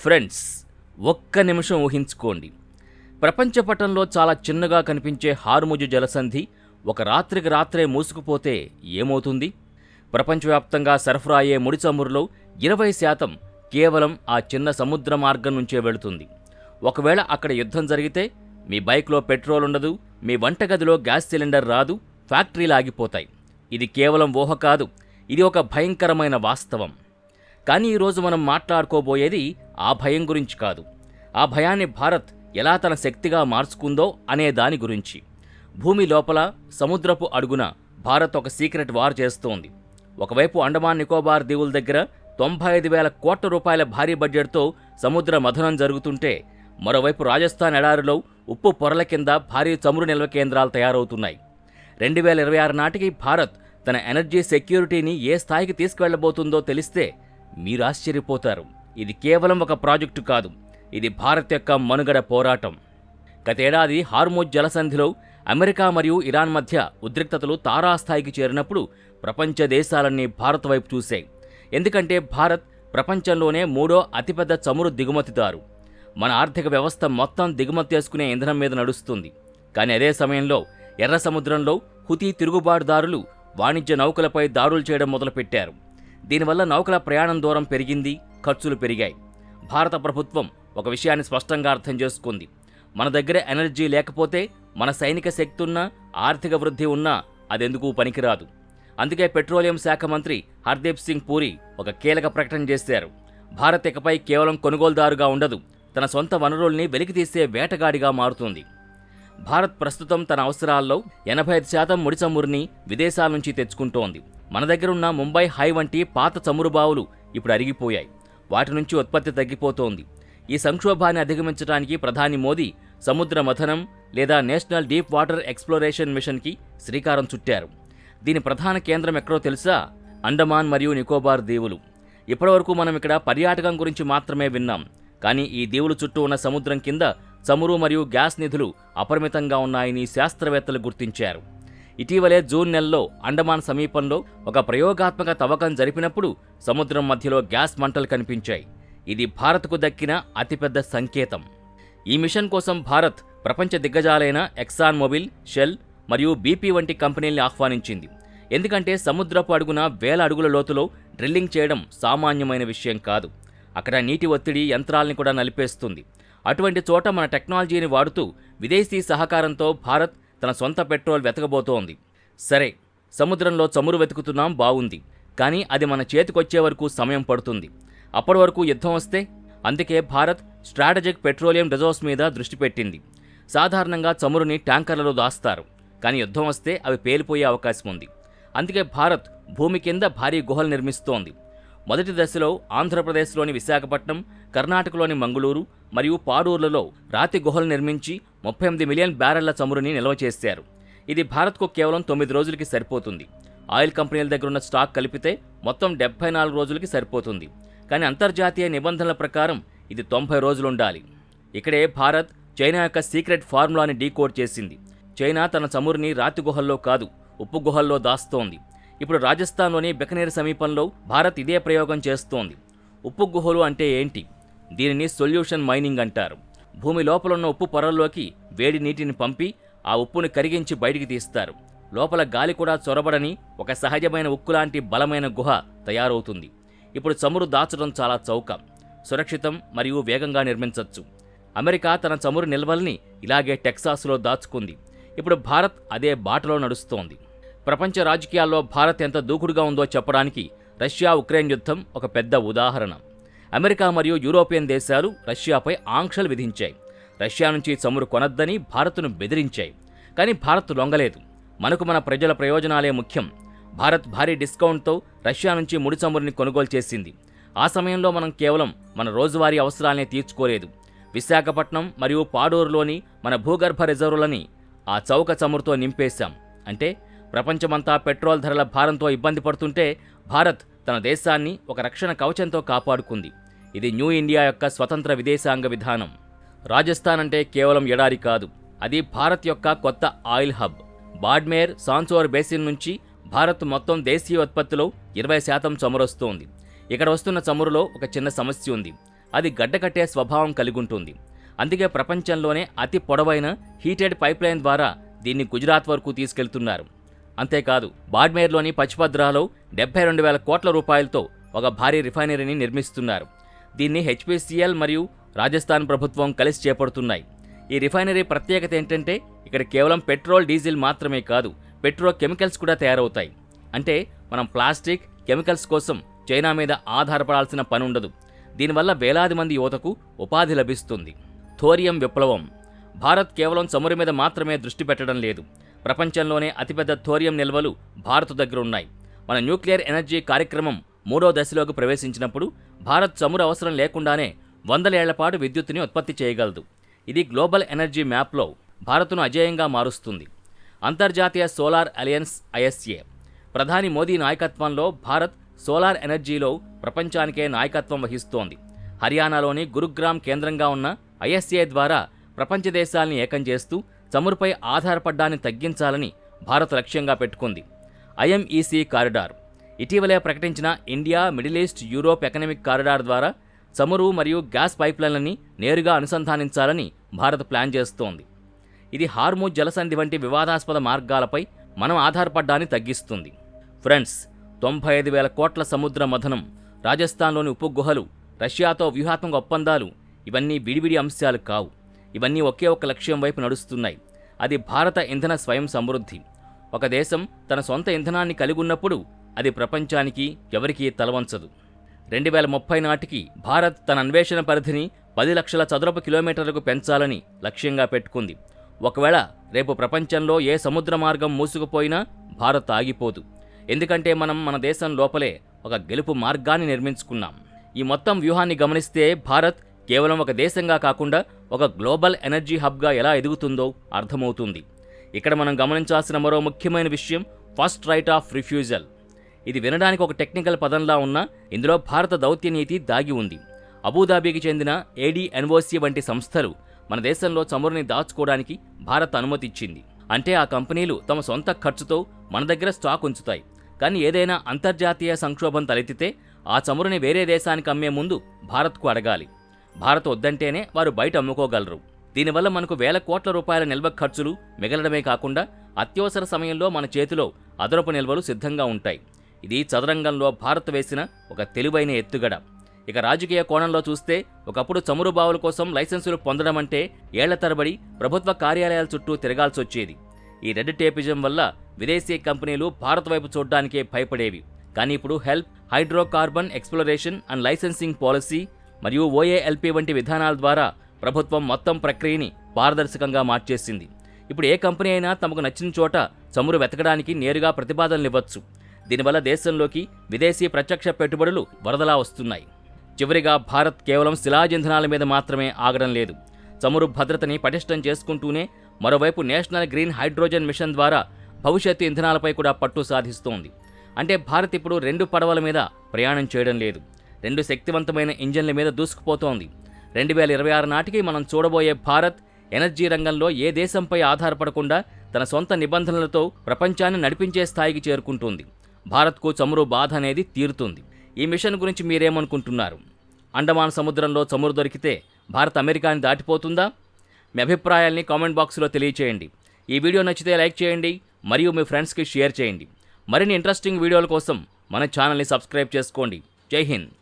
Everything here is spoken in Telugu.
ఫ్రెండ్స్, ఒక్క నిమిషం ఊహించుకోండి. ప్రపంచ పటంలో చాలా చిన్నగా కనిపించే హార్ముజు జలసంధి ఒక రాత్రికి రాత్రే మూసుకుపోతే ఏమవుతుంది? ప్రపంచవ్యాప్తంగా సరఫరా అయ్యే ముడి చమురులో 20% కేవలం ఆ చిన్న సముద్ర మార్గం నుంచే వెళుతుంది. ఒకవేళ అక్కడ యుద్ధం జరిగితే మీ బైక్లో పెట్రోల్ ఉండదు, మీ వంటగదిలో గ్యాస్ సిలిండర్ రాదు, ఫ్యాక్టరీలు ఆగిపోతాయి. ఇది కేవలం ఊహ కాదు, ఇది ఒక భయంకరమైన వాస్తవం. కానీ ఈరోజు మనం మాట్లాడుకోబోయేది ఆ భయం గురించి కాదు. ఆ భయాన్ని భారత్ ఎలా తన శక్తిగా మార్చుకుందో అనే దాని గురించి. భూమి లోపల, సముద్రపు అడుగున భారత్ ఒక సీక్రెట్ వార్ చేస్తోంది. ఒకవైపు అండమాన్ నికోబార్ దీవుల దగ్గర 95,000 కోట్ల రూపాయల భారీ బడ్జెట్తో సముద్ర మథనం జరుగుతుంటే, మరోవైపు రాజస్థాన్ ఎడారిలో ఉప్పు పొరల కింద భారీ చమురు నిల్వ కేంద్రాలు తయారవుతున్నాయి. 2026 నాటికి భారత్ తన ఎనర్జీ సెక్యూరిటీని ఏ స్థాయికి తీసుకువెళ్లబోతుందో తెలిస్తే మీరు ఆశ్చర్యపోతారు. ఇది కేవలం ఒక ప్రాజెక్టు కాదు, ఇది భారత్ యొక్క మనుగడ పోరాటం. గతేడాది హార్ముజ్ జలసంధిలో అమెరికా మరియు ఇరాన్ మధ్య ఉద్రిక్తతలు తారాస్థాయికి చేరినప్పుడు ప్రపంచ దేశాలన్నీ భారత్ వైపు చూశాయి. ఎందుకంటే భారత్ ప్రపంచంలోనే 3వ అతిపెద్ద చమురు దిగుమతిదారు. మన ఆర్థిక వ్యవస్థ మొత్తం దిగుమతి చేసుకునే ఇంధనం మీద నడుస్తుంది. కానీ అదే సమయంలో ఎర్ర సముద్రంలో హుతీ తిరుగుబాటుదారులు వాణిజ్య నౌకలపై దాడులు చేయడం మొదలుపెట్టారు. దీనివల్ల నౌకల ప్రయాణం దూరం పెరిగింది, ఖర్చులు పెరిగాయి. భారత ప్రభుత్వం ఒక విషయాన్ని స్పష్టంగా అర్థం చేసుకుంది. మన దగ్గర ఎనర్జీ లేకపోతే, మన సైనిక శక్తి ఉన్నా, ఆర్థిక వృద్ధి ఉన్నా అదెందుకు పనికిరాదు. అందుకే పెట్రోలియం శాఖ మంత్రి హర్దీప్ సింగ్ పూరి ఒక కీలక ప్రకటన చేశారు. భారత్ ఇకపై కేవలం కొనుగోలుదారుగా ఉండదు, తన సొంత వనరుల్ని వెలికితీసే వేటగాడిగా మారుతుంది. భారత్ ప్రస్తుతం తన అవసరాల్లో 85% ముడి చమురుని విదేశాల నుంచి తెచ్చుకుంటోంది. మన దగ్గరున్న ముంబై హై వంటి పాత చమురు బావులు ఇప్పుడు అరిగిపోయాయి. వాటి నుంచి ఉత్పత్తి తగ్గిపోతోంది. ఈ సంక్షోభాన్ని అధిగమించడానికి ప్రధాని మోదీ సముద్ర మథనం లేదా నేషనల్ డీప్ వాటర్ ఎక్స్ప్లోరేషన్ మిషన్కి శ్రీకారం చుట్టారు. దీని ప్రధాన కేంద్రం ఎక్కడో తెలుసా? అండమాన్ మరియు నికోబార్ దీవులు. ఇప్పటివరకు మనం ఇక్కడ పర్యాటకం గురించి మాత్రమే విన్నాం. కానీ ఈ దీవుల చుట్టూ ఉన్న సముద్రం కింద చమురు మరియు గ్యాస్ నిధులు అపరిమితంగా ఉన్నాయని శాస్త్రవేత్తలు గుర్తించారు. ఇటీవలే జూన్ నెలలో అండమాన్ సమీపంలో ఒక ప్రయోగాత్మక తవ్వకం జరిపినప్పుడు సముద్రం మధ్యలో గ్యాస్ మంటలు కనిపించాయి. ఇది భారత్కు దక్కిన అతిపెద్ద సంకేతం. ఈ మిషన్ కోసం భారత్ ప్రపంచ దిగ్గజాలైన ఎక్సాన్ మొబిల్, షెల్ మరియు బీపీ వంటి కంపెనీల్ని ఆహ్వానించింది. ఎందుకంటే సముద్రపు అడుగున 1000 అడుగుల లోతులో డ్రిల్లింగ్ చేయడం సామాన్యమైన విషయం కాదు. అక్కడ నీటి ఒత్తిడి యంత్రాల్ని కూడా నలిపేస్తుంది. అటువంటి చోట మన టెక్నాలజీని వాడుతూ విదేశీ సహకారంతో భారత్ తన సొంత పెట్రోల్ వెతకబోతోంది. సరే, సముద్రంలో చమురు వెతుకుతున్నాం, బావుంది. కానీ అది మన చేతికొచ్చే వరకు సమయం పడుతుంది. అప్పటి వరకు యుద్ధం వస్తే? అందుకే భారత్ స్ట్రాటజిక్ పెట్రోలియం రిజర్వ్స్ మీద దృష్టి పెట్టింది. సాధారణంగా చమురుని ట్యాంకర్లలో దాస్తారు, కానీ యుద్ధం వస్తే అవి పేలిపోయే అవకాశం ఉంది. అందుకే భారత్ భూమి కింద భారీ గుహలు నిర్మిస్తోంది. మొదటి దశలో ఆంధ్రప్రదేశ్లోని విశాఖపట్నం, కర్ణాటకలోని మంగళూరు మరియు పాడూరులలో రాతి గుహలు నిర్మించి 38 మిలియన్ బ్యారెళ్ల చమురుని నిల్వ చేశారు. ఇది భారత్కు కేవలం 9 రోజులకి సరిపోతుంది. ఆయిల్ కంపెనీల దగ్గర ఉన్న స్టాక్ కలిపితే మొత్తం 74 రోజులకి సరిపోతుంది. కానీ అంతర్జాతీయ నిబంధనల ప్రకారం ఇది 90 రోజులు ఉండాలి. ఇక్కడే భారత్ చైనా యొక్క సీక్రెట్ ఫార్ములాని డీకోడ్ చేసింది. చైనా తన చమురుని రాతి గుహల్లో కాదు, ఉప్పు గుహల్లో దాస్తోంది. ఇప్పుడు రాజస్థాన్లోని బికనేర్ సమీపంలో భారత్ ఇదే ప్రయోగం చేస్తోంది. ఉప్పు గుహలు అంటే ఏంటి? దీనిని సొల్యూషన్ మైనింగ్ అంటారు. భూమి లోపలున్న ఉప్పు పొరల్లోకి వేడి నీటిని పంపి ఆ ఉప్పుని కరిగించి బయటికి తీస్తారు. లోపల గాలి కూడా చొరబడని ఒక సహజమైన ఉక్కులాంటి బలమైన గుహ తయారవుతుంది. ఇప్పుడు చమురు దాచడం చాలా చౌక, సురక్షితం మరియు వేగంగా నిర్మించవచ్చు. అమెరికా తన చమురు నిల్వల్ని ఇలాగే టెక్సాస్లో దాచుకుంది. ఇప్పుడు భారత్ అదే బాటలో నడుస్తోంది. ప్రపంచ రాజకీయాల్లో భారత్ ఎంత దూకుడుగా ఉందో చెప్పడానికి రష్యా ఉక్రెయిన్ యుద్ధం ఒక పెద్ద ఉదాహరణ. అమెరికా మరియు యూరోపియన్ దేశాలు రష్యాపై ఆంక్షలు విధించాయి. రష్యా నుంచి చమురు కొనొద్దని భారత్ను బెదిరించాయి. కానీ భారత్ లొంగలేదు. మనకు మన ప్రజల ప్రయోజనాలే ముఖ్యం. భారత్ భారీ డిస్కౌంట్తో రష్యా నుంచి ముడి చమురుని కొనుగోలు చేసింది. ఆ సమయంలో మనం కేవలం మన రోజువారీ అవసరాలనే తీర్చుకోలేదు. విశాఖపట్నం మరియు పాడూరులోని మన భూగర్భ రిజర్వులని ఆ చౌక చమురుతో నింపేశాం. అంటే ప్రపంచమంతా పెట్రోల్ ధరల భారంతో ఇబ్బంది పడుతుంటే భారత్ తన దేశాన్ని ఒక రక్షణ కవచంతో కాపాడుకుంది. ఇది న్యూ ఇండియా యొక్క స్వతంత్ర విదేశాంగ విధానం. రాజస్థాన్ అంటే కేవలం ఎడారి కాదు, అది భారత్ యొక్క కొత్త ఆయిల్ హబ్. బాడ్మేర్, సాన్సోర్ బేసిన్ నుంచి భారత్ మొత్తం దేశీయ ఉత్పత్తిలో 20% చమురొస్తోంది. ఇక్కడ వస్తున్న చమురులో ఒక చిన్న సమస్య ఉంది. అది గడ్డకట్టే స్వభావం కలిగి ఉంటుంది. అందుకే ప్రపంచంలోనే అతి పొడవైన హీటెడ్ పైప్లైన్ ద్వారా దీన్ని గుజరాత్ వరకు తీసుకెళ్తున్నారు. అంతేకాదు బాడ్మేర్లోని పచ్చిపద్రాలో 72,000 కోట్ల రూపాయలతో ఒక భారీ రిఫైనరీని నిర్మిస్తున్నారు. దీన్ని హెచ్పీసీఎల్ మరియు రాజస్థాన్ ప్రభుత్వం కలిసి చేపడుతున్నాయి. ఈ రిఫైనరీ ప్రత్యేకత ఏంటంటే ఇక్కడ కేవలం పెట్రోల్, డీజిల్ మాత్రమే కాదు, పెట్రోకెమికల్స్ కూడా తయారవుతాయి. అంటే మనం ప్లాస్టిక్, కెమికల్స్ కోసం చైనా మీద ఆధారపడాల్సిన పని ఉండదు. దీనివల్ల వేలాది మంది యువతకు ఉపాధి లభిస్తుంది. థోరియం విప్లవం. భారత్ కేవలం చమురు మీద మాత్రమే దృష్టి పెట్టడం లేదు. ప్రపంచంలోనే అతిపెద్ద థోరియం నిల్వలు భారత్ దగ్గర ఉన్నాయి. మన న్యూక్లియర్ ఎనర్జీ కార్యక్రమం 3వ దశలోకి ప్రవేశించినప్పుడు భారత్ చమురు అవసరం లేకుండానే 100 ఏళ్ల పాటు విద్యుత్తుని ఉత్పత్తి చేయగలదు. ఇది గ్లోబల్ ఎనర్జీ మ్యాప్లో భారత్ను అజేయంగా మారుస్తుంది. అంతర్జాతీయ సోలార్ అలయన్స్ ISA ప్రధాని మోదీ నాయకత్వంలో భారత్ సోలార్ ఎనర్జీలో ప్రపంచానికే నాయకత్వం వహిస్తోంది. హర్యానాలోని గురుగ్రామ్ కేంద్రంగా ఉన్న ISA ద్వారా ప్రపంచ దేశాల్ని ఏకం చేస్తూ చమురుపై ఆధారపడ్డాన్ని తగ్గించాలని భారత్ లక్ష్యంగా పెట్టుకుంది. IMEC కారిడార్ ఇటీవలే ప్రకటించిన India, middle east, Europe economic corridor ద్వారా చమురు మరియు గ్యాస్ పైప్లైన్లని నేరుగా అనుసంధానించాలని భారత్ ప్లాన్ చేస్తోంది. ఇది హార్ముజ్ జలసంధి వంటి వివాదాస్పద మార్గాలపై మనం ఆధారపడ్డాన్ని తగ్గిస్తుంది. ఫ్రెండ్స్, 95,000 కోట్ల సముద్ర మథనం, రాజస్థాన్లోని ఉప్పు గుహలు, రష్యాతో వ్యూహాత్మక ఒప్పందాలు ఇవన్నీ విడివిడి అంశాలు కావు. ఇవన్నీ ఒకే ఒక లక్ష్యం వైపు నడుస్తున్నాయి. అది భారత ఇంధన స్వయం సమృద్ధి. ఒక దేశం తన సొంత ఇంధనాన్ని కలిగి ఉన్నప్పుడు అది ప్రపంచానికి ఎవరికీ తలవంచదు. 2030 నాటికి భారత్ తన అన్వేషణ పరిధిని 10 లక్షల చదరపు కిలోమీటర్లకు పెంచాలని లక్ష్యంగా పెట్టుకుంది. ఒకవేళ రేపు ప్రపంచంలో ఏ సముద్ర మార్గం మూసుకుపోయినా భారత్ ఆగిపోదు. ఎందుకంటే మనం మన దేశం లోపలే ఒక గెలుపు మార్గాన్ని నిర్మించుకున్నాం. ఈ మొత్తం వ్యూహాన్ని గమనిస్తే భారత్ కేవలం ఒక దేశంగా కాకుండా ఒక గ్లోబల్ ఎనర్జీ హబ్గా ఎలా ఎదుగుతుందో అర్థమవుతుంది. ఇక్కడ మనం గమనించాల్సిన మరో ముఖ్యమైన విషయం ఫస్ట్ రైట్ ఆఫ్ రిఫ్యూజల్. ఇది వినడానికి ఒక టెక్నికల్ పదంలా ఉన్నా ఇందులో భారత దౌత్య నీతి దాగి ఉంది. అబుదాబీకి చెందిన ADNOC వంటి సంస్థలు మన దేశంలో చమురుని దాచుకోవడానికి భారత్ అనుమతి ఇచ్చింది. అంటే ఆ కంపెనీలు తమ సొంత ఖర్చుతో మన దగ్గర స్టాక్ ఉంచుతాయి. కానీ ఏదైనా అంతర్జాతీయ సంక్షోభం తలెత్తితే ఆ చమురుని వేరే దేశానికి అమ్మే ముందు భారత్కు అడగాలి. భారత్ వద్దంటేనే వారు బయట అమ్ముకోగలరు. దీనివల్ల మనకు వేల కోట్ల రూపాయల నిల్వ ఖర్చులు మిగలడమే కాకుండా అత్యవసర సమయంలో మన చేతిలో అదనపు నిల్వలు సిద్ధంగా ఉంటాయి. ఇది చదరంగంలో భారత్ వేసిన ఒక తెలివైన ఎత్తుగడ. ఇక రాజకీయ కోణంలో చూస్తే ఒకప్పుడు చమురు బావుల కోసం లైసెన్సులు పొందడం అంటే ఏళ్ల తరబడి ప్రభుత్వ కార్యాలయాల చుట్టూ తిరగాల్సొచ్చేది. ఈ రెడ్ టేపిజం వల్ల విదేశీ కంపెనీలు భారత్ వైపు చూడ్డానికే భయపడేవి. కానీ ఇప్పుడు help, hydrocarbon exploration and licensing policy మరియు OALP వంటి విధానాల ద్వారా ప్రభుత్వం మొత్తం ప్రక్రియని పారదర్శకంగా మార్చేసింది. ఇప్పుడు ఏ కంపెనీ అయినా తమకు నచ్చిన చోట చమురు వెతకడానికి నేరుగా ప్రతిపాదనలు ఇవ్వచ్చు. దీనివల్ల దేశంలోకి విదేశీ ప్రత్యక్ష పెట్టుబడులు వరదలా వస్తున్నాయి. చివరిగా భారత్ కేవలం శిలాజంధనాల మీద మాత్రమే ఆగడం లేదు. చమురు భద్రతని పటిష్టం చేసుకుంటూనే మరోవైపు నేషనల్ గ్రీన్ హైడ్రోజన్ మిషన్ ద్వారా భవిష్యత్తు ఇంధనాలపై కూడా పట్టు సాధిస్తోంది. అంటే భారత్ ఇప్పుడు 2 పడవల మీద ప్రయాణం చేయడం లేదు, 2 శక్తివంతమైన ఇంజన్ల మీద దూసుకుపోతోంది. 2026 నాటికి మనం చూడబోయే భారత్ ఎనర్జీ రంగంలో ఏ దేశంపై ఆధారపడకుండా తన సొంత నిబంధనలతో ప్రపంచాన్ని నడిపించే స్థాయికి చేరుకుంటుంది. భారత్కు చమురు బాధ అనేది తీరుతుంది. ఈ మిషన్ గురించి మీరేమనుకుంటున్నారు? అండమాన్ సముద్రంలో చమురు దొరికితే భారత్ అమెరికాని దాటిపోతుందా? మీ అభిప్రాయాల్ని కామెంట్ బాక్స్లో తెలియచేయండి. ఈ వీడియో నచ్చితే లైక్ చేయండి మరియు మీ ఫ్రెండ్స్కి షేర్ చేయండి. మరిన్ని ఇంట్రెస్టింగ్ వీడియోల కోసం మన ఛానల్ని సబ్స్క్రైబ్ చేసుకోండి. జై హింద్.